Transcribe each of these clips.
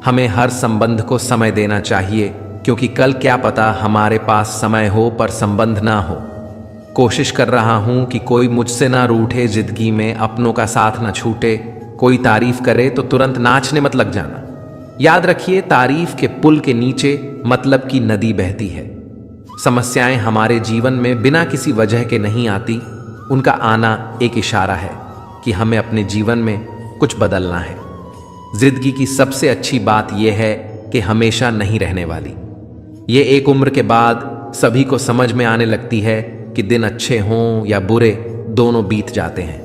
हमें हर संबंध को समय देना चाहिए, क्योंकि कल क्या पता हमारे पास समय हो पर संबंध ना हो। कोशिश कर रहा हूं कि कोई मुझसे ना रूठे, जिंदगी में अपनों का साथ ना छूटे। कोई तारीफ करे तो तुरंत नाचने मत लग जाना। याद रखिए, तारीफ के पुल के नीचे मतलब की नदी बहती है। समस्याएं हमारे जीवन में बिना किसी वजह के नहीं आती। उनका आना एक इशारा है कि हमें अपने जीवन में कुछ बदलना है। जिंदगी की सबसे अच्छी बात यह है कि हमेशा नहीं रहने वाली। ये एक उम्र के बाद सभी को समझ में आने लगती है कि दिन अच्छे हों या बुरे, दोनों बीत जाते हैं।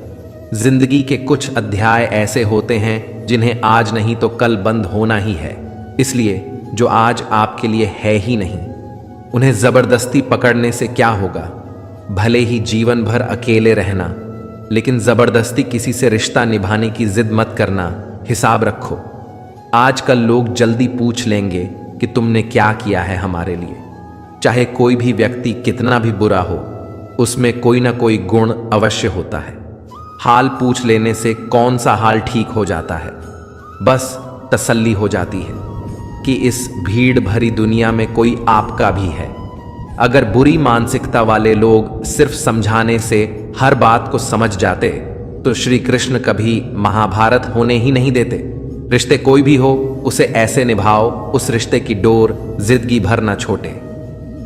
जिंदगी के कुछ अध्याय ऐसे होते हैं जिन्हें आज नहीं तो कल बंद होना ही है। इसलिए जो आज आपके लिए है ही नहीं, उन्हें जबरदस्ती पकड़ने से क्या होगा। भले ही जीवन भर अकेले रहना, लेकिन जबरदस्ती किसी से रिश्ता निभाने की जिद मत करना। हिसाब रखो, आजकल लोग जल्दी पूछ लेंगे कि तुमने क्या किया है हमारे लिए। चाहे कोई भी व्यक्ति कितना भी बुरा हो, उसमें कोई ना कोई गुण अवश्य होता है। हाल पूछ लेने से कौन सा हाल ठीक हो जाता है। बस तसल्ली हो जाती है कि इस भीड़ भरी दुनिया में कोई आपका भी है। अगर बुरी मानसिकता वाले लोग सिर्फ समझाने से हर बात को समझ जाते तो श्री कृष्ण कभी महाभारत होने ही नहीं देते। रिश्ते कोई भी हो, उसे ऐसे निभाओ, उस रिश्ते की डोर जिंदगी भर ना छोटे।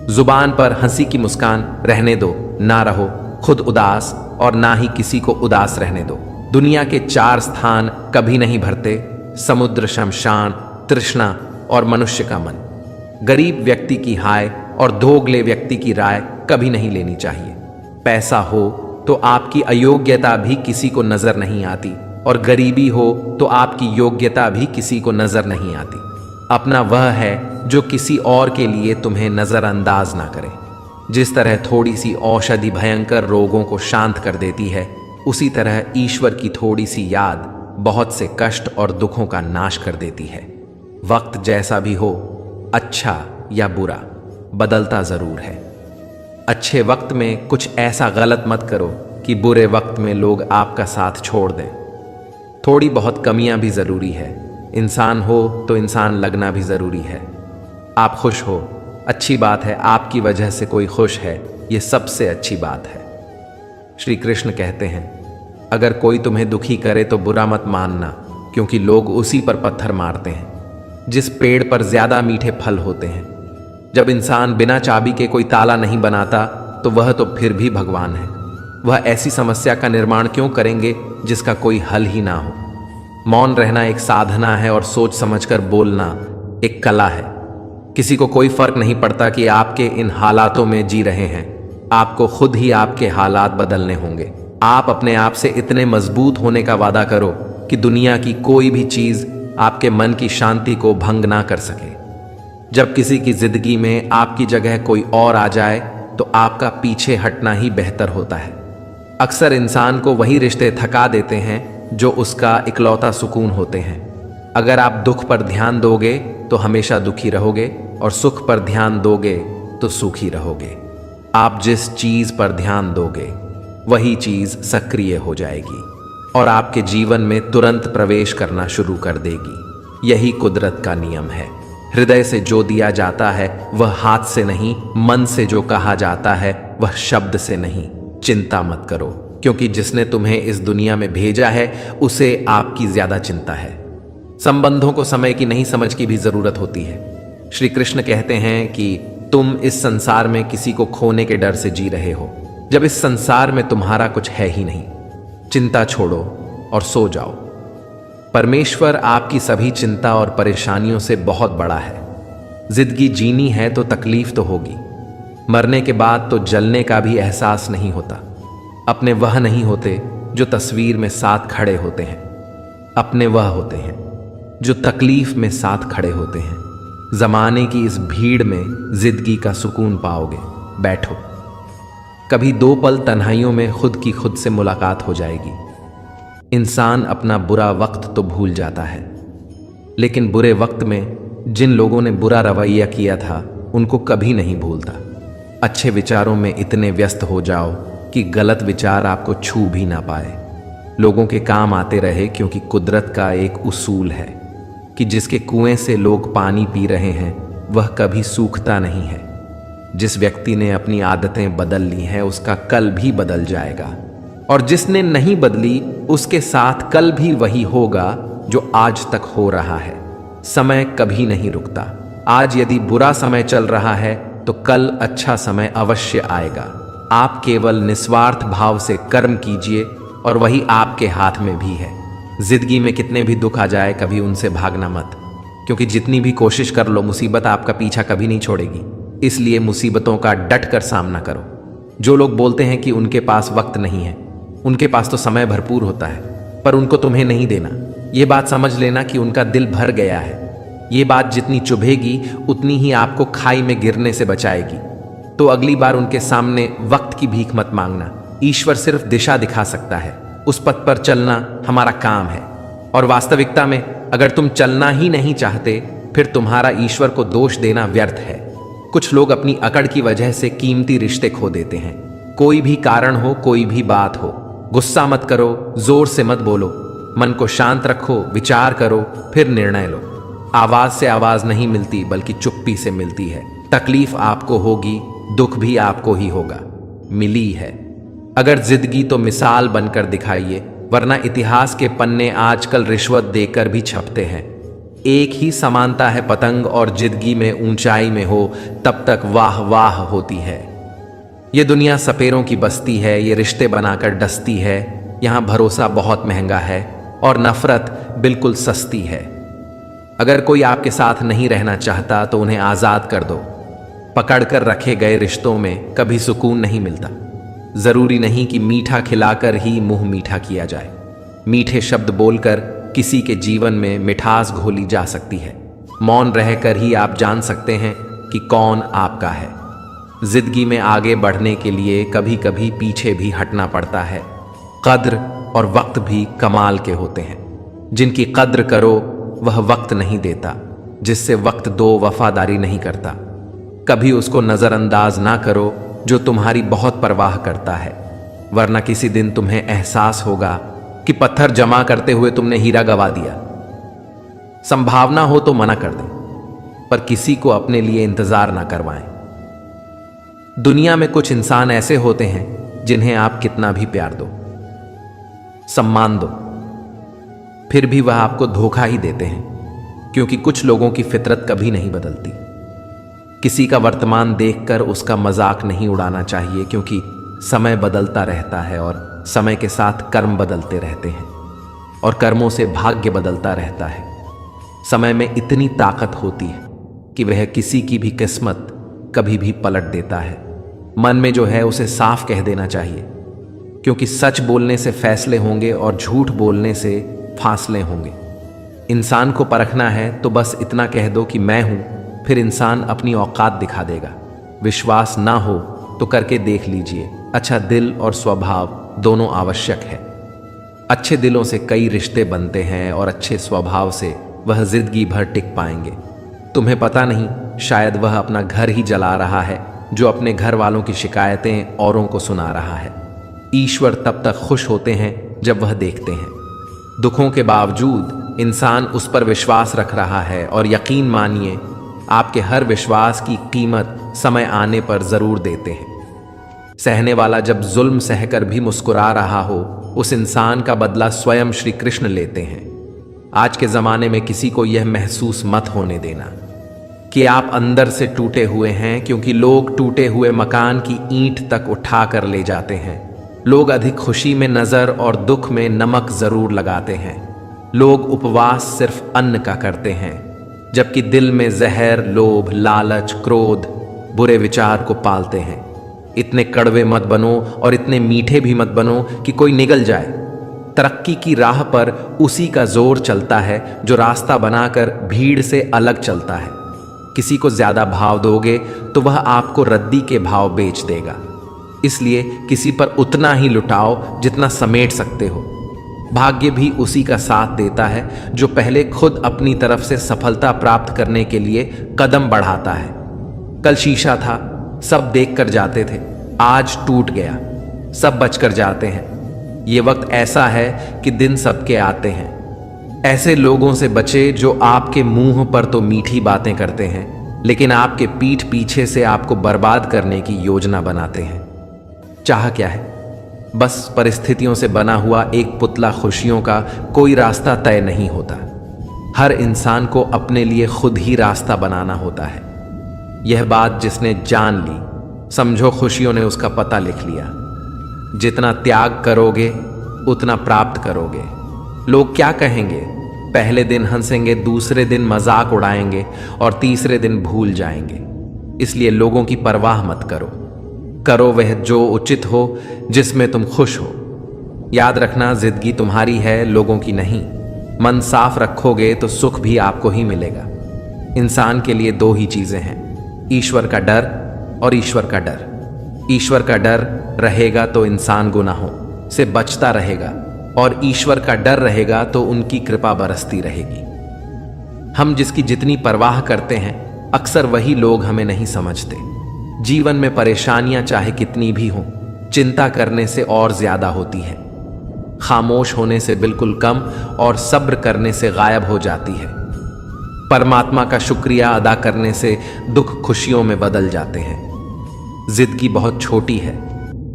जुबान पर हंसी की मुस्कान रहने दो, ना रहो खुद उदास और ना ही किसी को उदास रहने दो। दुनिया के 4 स्थान कभी नहीं भरते: समुद्र, शमशान, तृष्णा और मनुष्य का मन। गरीब व्यक्ति की हाय और दोगले व्यक्ति की राय कभी नहीं लेनी चाहिए। पैसा हो तो आपकी अयोग्यता भी किसी को नजर नहीं आती, और गरीबी हो तो आपकी योग्यता भी किसी को नजर नहीं आती। अपना वह है जो किसी और के लिए तुम्हें नजरअंदाज ना करे। जिस तरह थोड़ी सी औषधि भयंकर रोगों को शांत कर देती है, उसी तरह ईश्वर की थोड़ी सी याद बहुत से कष्ट और दुखों का नाश कर देती है। वक्त जैसा भी हो, अच्छा या बुरा, बदलता जरूर है। अच्छे वक्त में कुछ ऐसा गलत मत करो कि बुरे वक्त में लोग आपका साथ छोड़ दें। थोड़ी बहुत कमियां भी जरूरी है। इंसान हो तो इंसान लगना भी जरूरी है। आप खुश हो, अच्छी बात है। आपकी वजह से कोई खुश है, ये सबसे अच्छी बात है। श्री कृष्ण कहते हैं, अगर कोई तुम्हें दुखी करे तो बुरा मत मानना, क्योंकि लोग उसी पर पत्थर मारते हैं जिस पेड़ पर ज्यादा मीठे फल होते हैं। जब इंसान बिना चाबी के कोई ताला नहीं बनाता तो वह तो फिर भी भगवान है। वह ऐसी समस्या का निर्माण क्यों करेंगे जिसका कोई हल ही ना हो। मौन रहना एक साधना है और सोच समझकर बोलना एक कला है। किसी को कोई फर्क नहीं पड़ता कि आपके इन हालातों में जी रहे हैं। आपको खुद ही आपके हालात बदलने होंगे। आप अपने आप से इतने मजबूत होने का वादा करो कि दुनिया की कोई भी चीज आपके मन की शांति को भंग ना कर सके। जब किसी की जिंदगी में आपकी जगह कोई और आ जाए तो आपका पीछे हटना ही बेहतर होता है। अक्सर इंसान को वही रिश्ते थका देते हैं जो उसका इकलौता सुकून होते हैं। अगर आप दुख पर ध्यान दोगे तो हमेशा दुखी रहोगे, और सुख पर ध्यान दोगे तो सुखी रहोगे। आप जिस चीज पर ध्यान दोगे वही चीज सक्रिय हो जाएगी और आपके जीवन में तुरंत प्रवेश करना शुरू कर देगी। यही कुदरत का नियम है। हृदय से जो दिया जाता है वह हाथ से नहीं, मन से जो कहा जाता है वह शब्द से नहीं। चिंता मत करो, क्योंकि जिसने तुम्हें इस दुनिया में भेजा है उसे आपकी ज्यादा चिंता है। संबंधों को समय की नहीं, समझ की भी जरूरत होती है। श्री कृष्ण कहते हैं कि तुम इस संसार में किसी को खोने के डर से जी रहे हो, जब इस संसार में तुम्हारा कुछ है ही नहीं। चिंता छोड़ो और सो जाओ। परमेश्वर आपकी सभी चिंता और परेशानियों से बहुत बड़ा है। जिंदगी जीनी है तो तकलीफ तो होगी। मरने के बाद तो जलने का भी एहसास नहीं होता। अपने वह नहीं होते जो तस्वीर में साथ खड़े होते हैं, अपने वह होते हैं जो तकलीफ में साथ खड़े होते हैं। जमाने की इस भीड़ में जिंदगी का सुकून पाओगे। बैठो, कभी 2 पल तन्हाइयों में खुद की खुद से मुलाकात हो जाएगी। इंसान अपना बुरा वक्त तो भूल जाता है, लेकिन बुरे वक्त में जिन लोगों ने बुरा रवैया किया था उनको कभी नहीं भूलता। अच्छे विचारों में इतने व्यस्त हो जाओ कि गलत विचार आपको छू भी ना पाए। लोगों के काम आते रहे, क्योंकि कुदरत का एक उसूल है, कि जिसके कुएं से लोग पानी पी रहे हैं वह कभी सूखता नहीं है। जिस व्यक्ति ने अपनी आदतें बदल ली हैं उसका कल भी बदल जाएगा, और जिसने नहीं बदली उसके साथ कल भी वही होगा जो आज तक हो रहा है। समय कभी नहीं रुकता। आज यदि बुरा समय चल रहा है तो कल अच्छा समय अवश्य आएगा। आप केवल निस्वार्थ भाव से कर्म कीजिए और वही आपके हाथ में भी है। जिंदगी में कितने भी दुख आ जाए कभी उनसे भागना मत, क्योंकि जितनी भी कोशिश कर लो मुसीबत आपका पीछा कभी नहीं छोड़ेगी। इसलिए मुसीबतों का डट कर सामना करो। जो लोग बोलते हैं कि उनके पास वक्त नहीं है, उनके पास तो समय भरपूर होता है, पर उनको तुम्हें नहीं देना। ये बात समझ लेना कि उनका दिल भर गया है। ये बात जितनी चुभेगी उतनी ही आपको खाई में गिरने से बचाएगी। तो अगली बार उनके सामने वक्त की भीख मत मांगना। ईश्वर सिर्फ दिशा दिखा सकता है, उस पथ पर चलना हमारा काम है। और वास्तविकता में अगर तुम चलना ही नहीं चाहते फिर तुम्हारा ईश्वर को दोष देना व्यर्थ है। कुछ लोग अपनी अकड़ की वजह से कीमती रिश्ते खो देते हैं। कोई भी कारण हो, कोई भी बात हो, गुस्सा मत करो, जोर से मत बोलो, मन को शांत रखो, विचार करो, फिर निर्णय लो। आवाज से आवाज नहीं मिलती बल्कि चुप्पी से मिलती है। तकलीफ आपको होगी, दुख भी आपको ही होगा। मिली है अगर जिंदगी तो मिसाल बनकर दिखाइए, वरना इतिहास के पन्ने आजकल रिश्वत देकर भी छपते हैं। एक ही समानता है पतंग और जिंदगी में ऊंचाई में हो तब तक वाह वाह होती है। ये दुनिया सपेरों की बस्ती है, ये रिश्ते बनाकर डसती है। यहाँ भरोसा बहुत महंगा है और नफरत बिल्कुल सस्ती है। अगर कोई आपके साथ नहीं रहना चाहता तो उन्हें आज़ाद कर दो। पकड़कर रखे गए रिश्तों में कभी सुकून नहीं मिलता। जरूरी नहीं कि मीठा खिलाकर ही मुंह मीठा किया जाए। मीठे शब्द बोलकर किसी के जीवन में मिठास घोली जा सकती है। मौन रहकर ही आप जान सकते हैं कि कौन आपका है। जिंदगी में आगे बढ़ने के लिए कभी कभी पीछे भी हटना पड़ता है। कद्र और वक्त भी कमाल के होते हैं। जिनकी कद्र करो वह वक्त नहीं देता, जिससे वक्त दो वफादारी नहीं करता। कभी उसको नज़रअंदाज ना करो जो तुम्हारी बहुत परवाह करता है, वरना किसी दिन तुम्हें एहसास होगा कि पत्थर जमा करते हुए तुमने हीरा गवा दिया। संभावना हो तो मना कर दें, पर किसी को अपने लिए इंतजार ना करवाएं। दुनिया में कुछ इंसान ऐसे होते हैं जिन्हें आप कितना भी प्यार दो, सम्मान दो, फिर भी वह आपको धोखा ही देते हैं, क्योंकि कुछ लोगों की फितरत कभी नहीं बदलती। किसी का वर्तमान देखकर उसका मजाक नहीं उड़ाना चाहिए, क्योंकि समय बदलता रहता है और समय के साथ कर्म बदलते रहते हैं और कर्मों से भाग्य बदलता रहता है। समय में इतनी ताकत होती है कि वह किसी की भी किस्मत कभी भी पलट देता है। मन में जो है उसे साफ कह देना चाहिए, क्योंकि सच बोलने से फैसले होंगे और झूठ बोलने से फासले होंगे। इंसान को परखना है तो बस इतना कह दो कि मैं हूं, फिर इंसान अपनी औकात दिखा देगा। विश्वास ना हो तो करके देख लीजिए। अच्छा दिल और स्वभाव दोनों आवश्यक है। अच्छे दिलों से कई रिश्ते बनते हैं और अच्छे स्वभाव से वह जिंदगी भर टिक पाएंगे। तुम्हें पता नहीं, शायद वह अपना घर ही जला रहा है जो अपने घर वालों की शिकायतें औरों को सुना रहा है। ईश्वर तब तक खुश होते हैं जब वह देखते हैं दुखों के बावजूद इंसान उस पर विश्वास रख रहा है। और यकीन मानिए, आपके हर विश्वास की कीमत समय आने पर जरूर देते हैं। सहने वाला जब जुल्म सहकर भी मुस्कुरा रहा हो, उस इंसान का बदला स्वयं श्री कृष्ण लेते हैं। आज के ज़माने में किसी को यह महसूस मत होने देना कि आप अंदर से टूटे हुए हैं, क्योंकि लोग टूटे हुए मकान की ईंट तक उठा कर ले जाते हैं। लोग अधिक खुशी में नज़र और दुख में नमक ज़रूर लगाते हैं। लोग उपवास सिर्फ अन्न का करते हैं, जबकि दिल में जहर, लोभ, लालच, क्रोध, बुरे विचार को पालते हैं। इतने कड़वे मत बनो और इतने मीठे भी मत बनो कि कोई निगल जाए। तरक्की की राह पर उसी का जोर चलता है जो रास्ता बनाकर भीड़ से अलग चलता है। किसी को ज्यादा भाव दोगे तो वह आपको रद्दी के भाव बेच देगा। इसलिए किसी पर उतना ही लुटाओ जितना समेट सकते हो। भाग्य भी उसी का साथ देता है जो पहले खुद अपनी तरफ से सफलता प्राप्त करने के लिए कदम बढ़ाता है। कल शीशा था, सब देख कर जाते थे, आज टूट गया, सब बच कर जाते हैं। ये वक्त ऐसा है कि दिन सबके आते हैं, ऐसे लोगों से बचे जो आपके मुंह पर तो मीठी बातें करते हैं, लेकिन आपके पीठ पीछे से आपको बर्बाद करने की योजना बनाते हैं। चाह क्या है? बस परिस्थितियों से बना हुआ एक पुतला। खुशियों का कोई रास्ता तय नहीं होता। हर इंसान को अपने लिए खुद ही रास्ता बनाना होता है। यह बात जिसने जान ली, समझो खुशियों ने उसका पता लिख लिया। जितना त्याग करोगे उतना प्राप्त करोगे। लोग क्या कहेंगे? पहले दिन हंसेंगे, दूसरे दिन मजाक उड़ाएंगे और तीसरे दिन भूल जाएंगे। इसलिए लोगों की परवाह मत करो। करो वह जो उचित हो, जिसमें तुम खुश हो। याद रखना, जिंदगी तुम्हारी है, लोगों की नहीं। मन साफ रखोगे तो सुख भी आपको ही मिलेगा। इंसान के लिए दो ही चीजें हैं, ईश्वर का डर और ईश्वर का डर। ईश्वर का डर रहेगा तो इंसान गुनाहों से बचता रहेगा, और ईश्वर का डर रहेगा तो उनकी कृपा बरसती रहेगी। हम जिसकी जितनी परवाह करते हैं, अक्सर वही लोग हमें नहीं समझते। जीवन में परेशानियां चाहे कितनी भी हों, चिंता करने से और ज्यादा होती है। खामोश होने से बिल्कुल कम और सब्र करने से गायब हो जाती है। परमात्मा का शुक्रिया अदा करने से दुख खुशियों में बदल जाते हैं। जिंदगी बहुत छोटी है।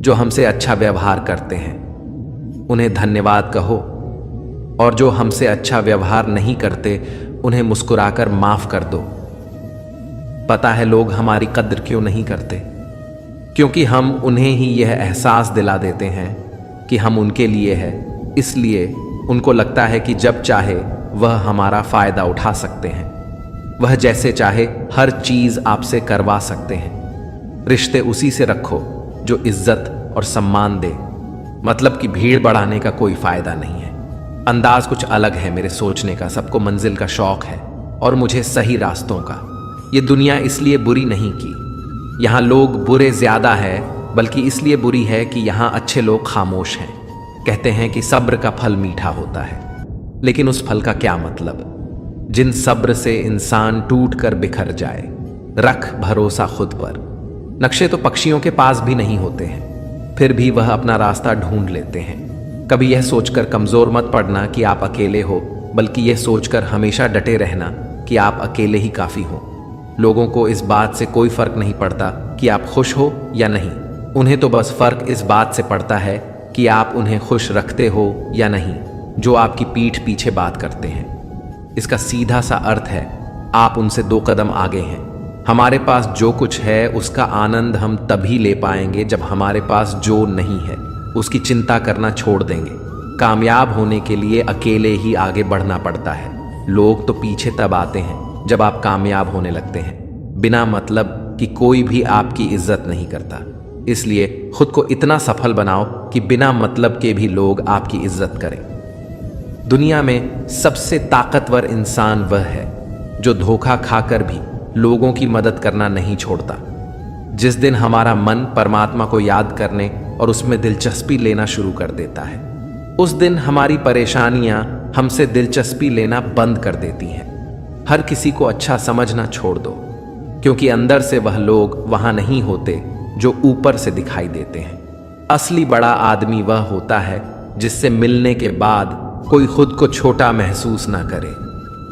जो हमसे अच्छा व्यवहार करते हैं उन्हें धन्यवाद कहो, और जो हमसे अच्छा व्यवहार नहीं करते उन्हें मुस्कुराकर माफ कर दो। पता है लोग हमारी कद्र क्यों नहीं करते? क्योंकि हम उन्हें ही यह एहसास दिला देते हैं कि हम उनके लिए हैं। इसलिए उनको लगता है कि जब चाहे वह हमारा फायदा उठा सकते हैं। वह जैसे चाहे हर चीज आपसे करवा सकते हैं। रिश्ते उसी से रखो जो इज्जत और सम्मान दे। मतलब कि भीड़ बढ़ाने का कोई फायदा नहीं है। अंदाज कुछ अलग है मेरे सोचने का। सबको मंजिल का शौक है और मुझे सही रास्तों का। ये दुनिया इसलिए बुरी नहीं की, यहाँ लोग बुरे ज्यादा है, बल्कि इसलिए बुरी है कि यहाँ अच्छे लोग खामोश हैं। कहते हैं कि सब्र का फल मीठा होता है, लेकिन उस फल का क्या मतलब जिन सब्र से इंसान टूट कर बिखर जाए। रख भरोसा खुद पर। नक्शे तो पक्षियों के पास भी नहीं होते हैं, फिर भी वह अपना रास्ता ढूंढ लेते हैं। कभी यह सोचकर कमजोर मत पड़ना कि आप अकेले हो, बल्कि यह सोचकर हमेशा डटे रहना कि आप अकेले ही काफी हो। लोगों को इस बात से कोई फर्क नहीं पड़ता कि आप खुश हो या नहीं। उन्हें तो बस फर्क इस बात से पड़ता है कि आप उन्हें खुश रखते हो या नहीं, जो आपकी पीठ पीछे बात करते हैं। इसका सीधा सा अर्थ है, आप उनसे 2 कदम आगे हैं। हमारे पास जो कुछ है उसका आनंद हम तभी ले पाएंगे जब हमारे पास जो नहीं है उसकी चिंता करना छोड़ देंगे। कामयाब होने के लिए अकेले ही आगे बढ़ना पड़ता है। लोग तो पीछे तब आते हैं जब आप कामयाब होने लगते हैं। बिना मतलब कि कोई भी आपकी इज्जत नहीं करता। इसलिए खुद को इतना सफल बनाओ कि बिना मतलब के भी लोग आपकी इज्जत करें। दुनिया में सबसे ताकतवर इंसान वह है जो धोखा खाकर भी लोगों की मदद करना नहीं छोड़ता। जिस दिन हमारा मन परमात्मा को याद करने और उसमें दिलचस्पी लेना शुरू कर देता है, उस दिन हमारी परेशानियां हमसे दिलचस्पी लेना बंद कर देती हैं। हर किसी को अच्छा समझना छोड़ दो, क्योंकि अंदर से वह लोग वहां नहीं होते जो ऊपर से दिखाई देते हैं। असली बड़ा आदमी वह होता है जिससे मिलने के बाद कोई खुद को छोटा महसूस ना करे।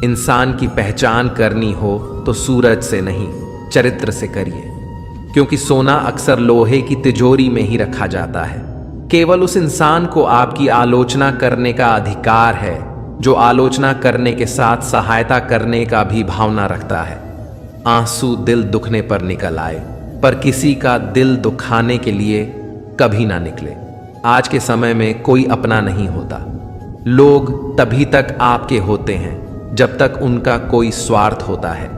इंसान की पहचान करनी हो तो सूरज से नहीं, चरित्र से करिए, क्योंकि सोना अक्सर लोहे की तिजोरी में ही रखा जाता है। केवल उस इंसान को आपकी आलोचना करने का अधिकार है जो आलोचना करने के साथ सहायता करने का भी भावना रखता है। आंसू दिल दुखने पर निकल आए, पर किसी का दिल दुखाने के लिए कभी ना निकले। आज के समय में कोई अपना नहीं होता। लोग तभी तक आपके होते हैं जब तक उनका कोई स्वार्थ होता है।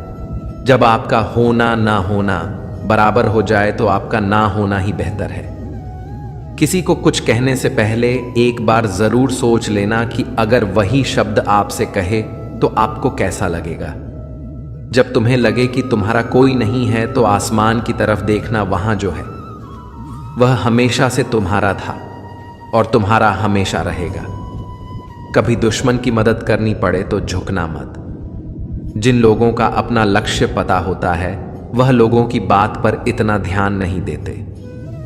जब आपका होना ना होना बराबर हो जाए तो आपका ना होना ही बेहतर है। किसी को कुछ कहने से पहले एक बार जरूर सोच लेना कि अगर वही शब्द आपसे कहे तो आपको कैसा लगेगा। जब तुम्हें लगे कि तुम्हारा कोई नहीं है तो आसमान की तरफ देखना, वहां जो है वह हमेशा से तुम्हारा था और तुम्हारा हमेशा रहेगा। कभी दुश्मन की मदद करनी पड़े तो झुकना मत। जिन लोगों का अपना लक्ष्य पता होता है वह लोगों की बात पर इतना ध्यान नहीं देते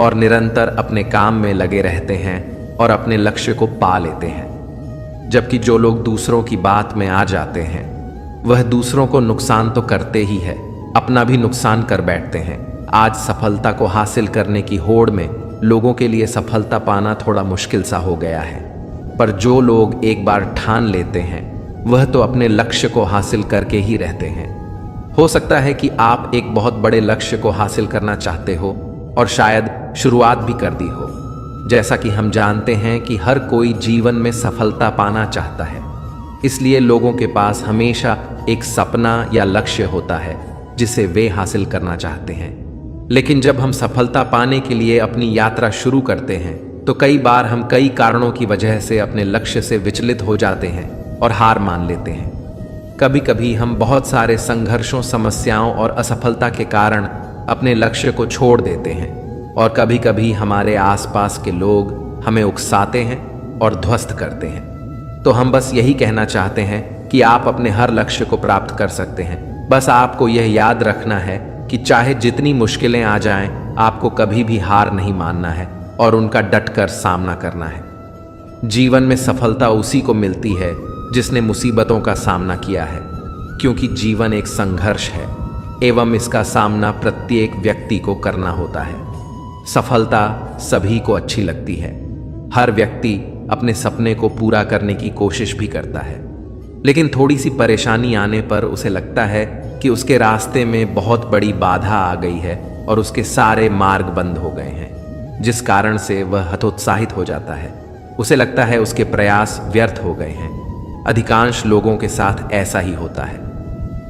और निरंतर अपने काम में लगे रहते हैं और अपने लक्ष्य को पा लेते हैं। जबकि जो लोग दूसरों की बात में आ जाते हैं वह दूसरों को नुकसान तो करते ही है, अपना भी नुकसान कर बैठते हैं। आज सफलता को हासिल करने की होड़ में लोगों के लिए सफलता पाना थोड़ा मुश्किल सा हो गया है, पर जो लोग एक बार ठान लेते हैं वह तो अपने लक्ष्य को हासिल करके ही रहते हैं। हो सकता है कि आप एक बहुत बड़े लक्ष्य को हासिल करना चाहते हो और शायद शुरुआत भी कर दी हो। जैसा कि हम जानते हैं कि हर कोई जीवन में सफलता पाना चाहता है, इसलिए लोगों के पास हमेशा एक सपना या लक्ष्य होता है जिसे वे हासिल करना चाहते हैं। लेकिन जब हम सफलता पाने के लिए अपनी यात्रा शुरू करते हैं तो कई बार हम कई कारणों की वजह से अपने लक्ष्य से विचलित हो जाते हैं और हार मान लेते हैं। कभी कभी हम बहुत सारे संघर्षों, समस्याओं और असफलता के कारण अपने लक्ष्य को छोड़ देते हैं और कभी कभी हमारे आसपास के लोग हमें उकसाते हैं और ध्वस्त करते हैं। तो हम बस यही कहना चाहते हैं कि आप अपने हर लक्ष्य को प्राप्त कर सकते हैं। बस आपको यह याद रखना है कि चाहे जितनी मुश्किलें आ जाएं, आपको कभी भी हार नहीं मानना है और उनका डटकर सामना करना है। जीवन में सफलता उसी को मिलती है जिसने मुसीबतों का सामना किया है, क्योंकि जीवन एक संघर्ष है एवं इसका सामना प्रत्येक व्यक्ति को करना होता है। सफलता सभी को अच्छी लगती है, हर व्यक्ति अपने सपने को पूरा करने की कोशिश भी करता है, लेकिन थोड़ी सी परेशानी आने पर उसे लगता है कि उसके रास्ते में बहुत बड़ी बाधा आ गई है और उसके सारे मार्ग बंद हो गए हैं, जिस कारण से वह हतोत्साहित हो जाता है। उसे लगता है उसके प्रयास व्यर्थ हो गए हैं। अधिकांश लोगों के साथ ऐसा ही होता है,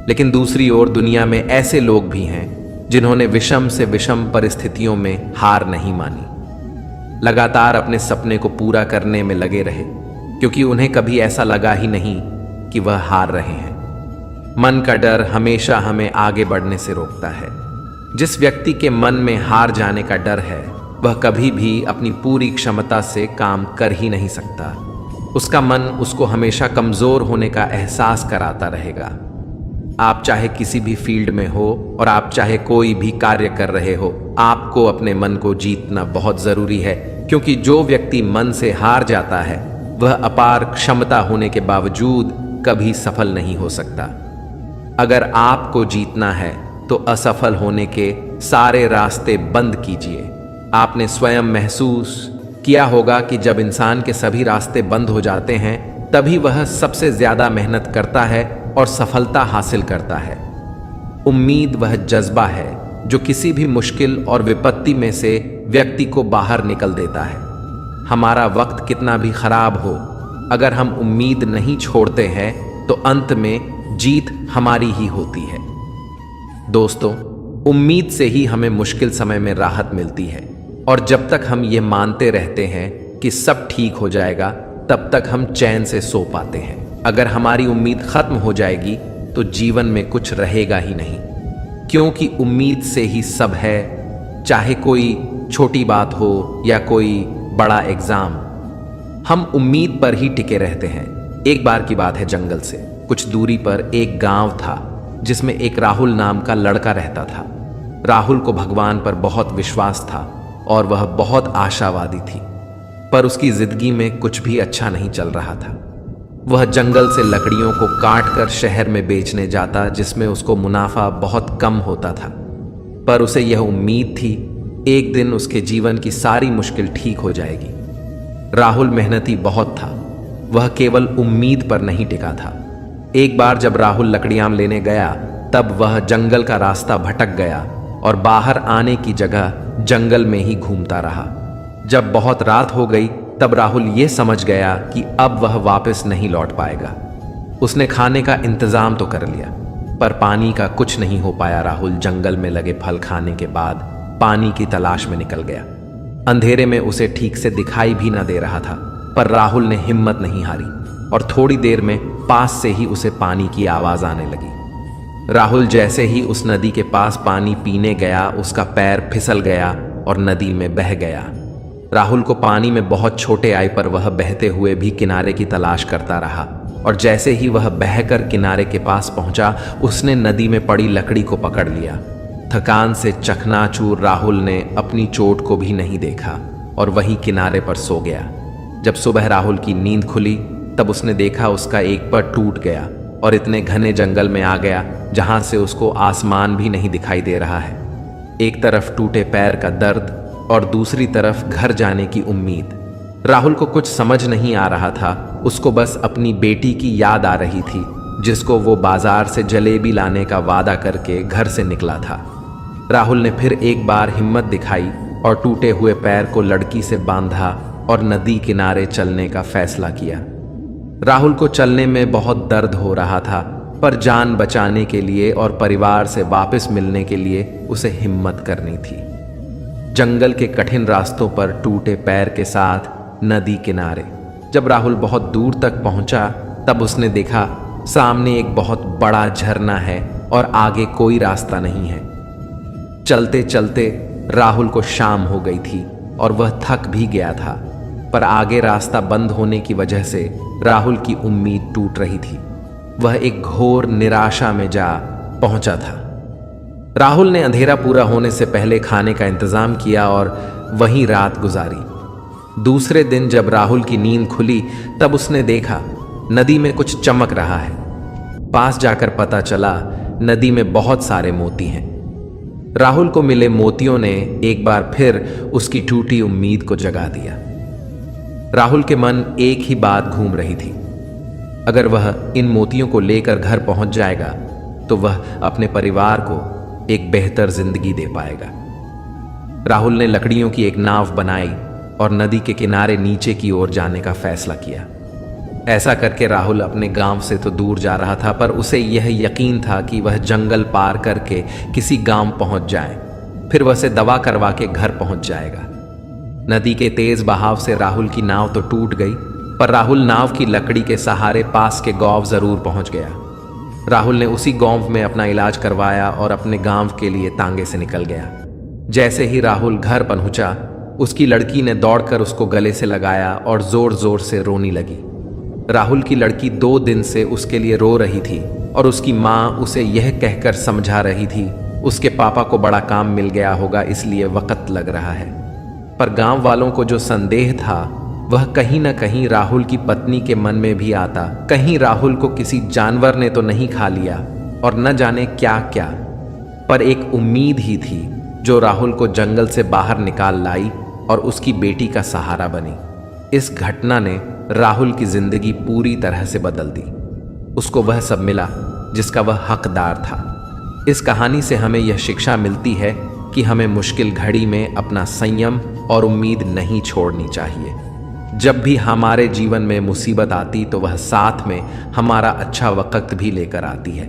लेकिन दूसरी ओर दुनिया में ऐसे लोग भी हैं जिन्होंने विषम से विषम परिस्थितियों में हार नहीं मानी, लगातार अपने सपने को पूरा करने में लगे रहे, क्योंकि उन्हें कभी ऐसा लगा ही नहीं कि वह हार रहे हैं। मन का डर हमेशा हमें आगे बढ़ने से रोकता है। जिस व्यक्ति के मन में हार जाने का डर है वह कभी भी अपनी पूरी क्षमता से काम कर ही नहीं सकता। उसका मन उसको हमेशा कमजोर होने का एहसास कराता रहेगा। आप चाहे किसी भी फील्ड में हो और आप चाहे कोई भी कार्य कर रहे हो, आपको अपने मन को जीतना बहुत जरूरी है, क्योंकि जो व्यक्ति मन से हार जाता है वह अपार क्षमता होने के बावजूद कभी सफल नहीं हो सकता। अगर आपको जीतना है तो असफल होने के सारे रास्ते बंद कीजिए। आपने स्वयं महसूस किया होगा कि जब इंसान के सभी रास्ते बंद हो जाते हैं तभी वह सबसे ज्यादा मेहनत करता है और सफलता हासिल करता है। उम्मीद वह जज्बा है जो किसी भी मुश्किल और विपत्ति में से व्यक्ति को बाहर निकल देता है। हमारा वक्त कितना भी खराब हो, अगर हम उम्मीद नहीं छोड़ते हैं तो अंत में जीत हमारी ही होती है। दोस्तों, उम्मीद से ही हमें मुश्किल समय में राहत मिलती है, और जब तक हम ये मानते रहते हैं कि सब ठीक हो जाएगा तब तक हम चैन से सो पाते हैं। अगर हमारी उम्मीद खत्म हो जाएगी तो जीवन में कुछ रहेगा ही नहीं, क्योंकि उम्मीद से ही सब है, चाहे कोई छोटी बात हो या कोई बड़ा एग्जाम। हम उम्मीद पर ही टिके रहते हैं। एक बार की बात है, जंगल से कुछ दूरी पर एक गांव था जिसमें एक राहुल नाम का लड़का रहता था। राहुल को भगवान पर बहुत विश्वास था और वह बहुत आशावादी थी, पर उसकी जिंदगी में कुछ भी अच्छा नहीं चल रहा था। वह जंगल से लकड़ियों को काटकर शहर में बेचने जाता, जिसमें उसको मुनाफा बहुत कम होता था, पर उसे यह उम्मीद थी एक दिन उसके जीवन की सारी मुश्किल ठीक हो जाएगी। राहुल मेहनती बहुत था, वह केवल उम्मीद पर नहीं टिका था। एक बार जब राहुल लकड़ियां लेने गया तब वह जंगल का रास्ता भटक गया और बाहर आने की जगह जंगल में ही घूमता रहा। जब बहुत रात हो गई तब राहुल यह समझ गया कि अब वह वापस नहीं लौट पाएगा। उसने खाने का इंतजाम तो कर लिया, पर पानी का कुछ नहीं हो पाया। राहुल जंगल में लगे फल खाने के बाद पानी की तलाश में निकल गया। अंधेरे में उसे ठीक से दिखाई भी न दे रहा था, पर राहुल ने हिम्मत नहीं हारी और थोड़ी देर में पास से ही उसे पानी की आवाज आने लगी। राहुल जैसे ही उस नदी के पास पानी पीने गया, उसका पैर फिसल गया और नदी में बह गया। राहुल को पानी में बहुत छोटे आए, पर वह बहते हुए भी किनारे की तलाश करता रहा, और जैसे ही वह बहकर किनारे के पास पहुंचा, उसने नदी में पड़ी लकड़ी को पकड़ लिया। थकान से चकनाचूर राहुल ने अपनी चोट को भी नहीं देखा और वहीं किनारे पर सो गया। जब सुबह राहुल की नींद खुली तब उसने देखा उसका एक पैर टूट गया और इतने घने जंगल में आ गया जहां से उसको आसमान भी नहीं दिखाई दे रहा है। एक तरफ टूटे पैर का दर्द और दूसरी तरफ घर जाने की उम्मीद। राहुल को कुछ समझ नहीं आ रहा था, उसको बस अपनी बेटी की याद आ रही थी जिसको वो बाजार से जलेबी लाने का वादा करके घर से निकला था। राहुल ने फिर एक बार हिम्मत दिखाई और टूटे हुए पैर को लड़की से बांधा और नदी किनारे चलने का फैसला किया। राहुल को चलने में बहुत दर्द हो रहा था, पर जान बचाने के लिए और परिवार से वापस मिलने के लिए उसे हिम्मत करनी थी। जंगल के कठिन रास्तों पर टूटे पैर के साथ नदी किनारे जब राहुल बहुत दूर तक पहुंचा, तब उसने देखा सामने एक बहुत बड़ा झरना है और आगे कोई रास्ता नहीं है। चलते चलते राहुल को शाम हो गई थी और वह थक भी गया था, पर आगे रास्ता बंद होने की वजह से राहुल की उम्मीद टूट रही थी। वह एक घोर निराशा में जा पहुंचा था। राहुल ने अंधेरा पूरा होने से पहले खाने का इंतजाम किया और वहीं रात गुजारी। दूसरे दिन जब राहुल की नींद खुली, तब उसने देखा नदी में कुछ चमक रहा है। पास जाकर पता चला नदी में बहुत सारे मोती हैं। राहुल को मिले मोतियों ने एक बार फिर उसकी टूटी उम्मीद को जगा दिया। राहुल के मन एक ही बात घूम रही थी, अगर वह इन मोतियों को लेकर घर पहुंच जाएगा तो वह अपने परिवार को एक बेहतर जिंदगी दे पाएगा। राहुल ने लकड़ियों की एक नाव बनाई और नदी के किनारे नीचे की ओर जाने का फैसला किया। ऐसा करके राहुल अपने गांव से तो दूर जा रहा था, पर उसे यह यकीन था कि वह जंगल पार करके किसी गांव पहुंच जाए, फिर वह से दवा करवा के घर पहुंच जाएगा। नदी के तेज बहाव से राहुल की नाव तो टूट गई, पर राहुल नाव की लकड़ी के सहारे पास के गांव जरूर पहुंच गया। राहुल ने उसी गांव में अपना इलाज करवाया और अपने गांव के लिए तांगे से निकल गया। जैसे ही राहुल घर पहुंचा, उसकी लड़की ने दौड़कर उसको गले से लगाया और जोर जोर से रोने लगी। राहुल की लड़की 2 दिन से उसके लिए रो रही थी और उसकी माँ उसे यह कहकर समझा रही थी उसके पापा को बड़ा काम मिल गया होगा, इसलिए वक्त लग रहा है। पर गांव वालों को जो संदेह था वह कहीं न कहीं राहुल की पत्नी के मन में भी आता। कहीं राहुल को किसी जानवर ने तो नहीं खा लिया और न जाने क्या क्या, पर एक उम्मीद ही थी जो राहुल को जंगल से बाहर निकाल लाई और उसकी बेटी का सहारा बनी। इस घटना ने राहुल की जिंदगी पूरी तरह से बदल दी। उसको वह सब मिला जिसका वह हकदार था। इस कहानी से हमें यह शिक्षा मिलती है कि हमें मुश्किल घड़ी में अपना संयम और उम्मीद नहीं छोड़नी चाहिए। जब भी हमारे जीवन में मुसीबत आती तो वह साथ में हमारा अच्छा वक्त भी लेकर आती है।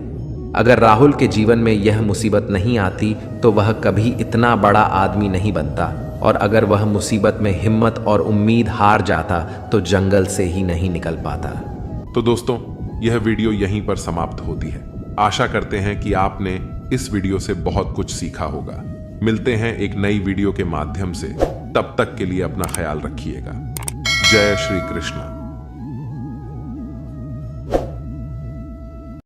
अगर राहुल के जीवन में यह मुसीबत नहीं आती तो वह कभी इतना बड़ा आदमी नहीं बनता, और अगर वह मुसीबत में हिम्मत और उम्मीद हार जाता तो जंगल से ही नहीं निकल पाता। तो दोस्तों, यह वीडियो यहीं पर समाप्त होती है। आशा करते हैं कि आपने इस वीडियो से बहुत कुछ सीखा होगा। मिलते हैं एक नई वीडियो के माध्यम से, तब तक के लिए अपना ख्याल रखिएगा। जय श्री कृष्ण।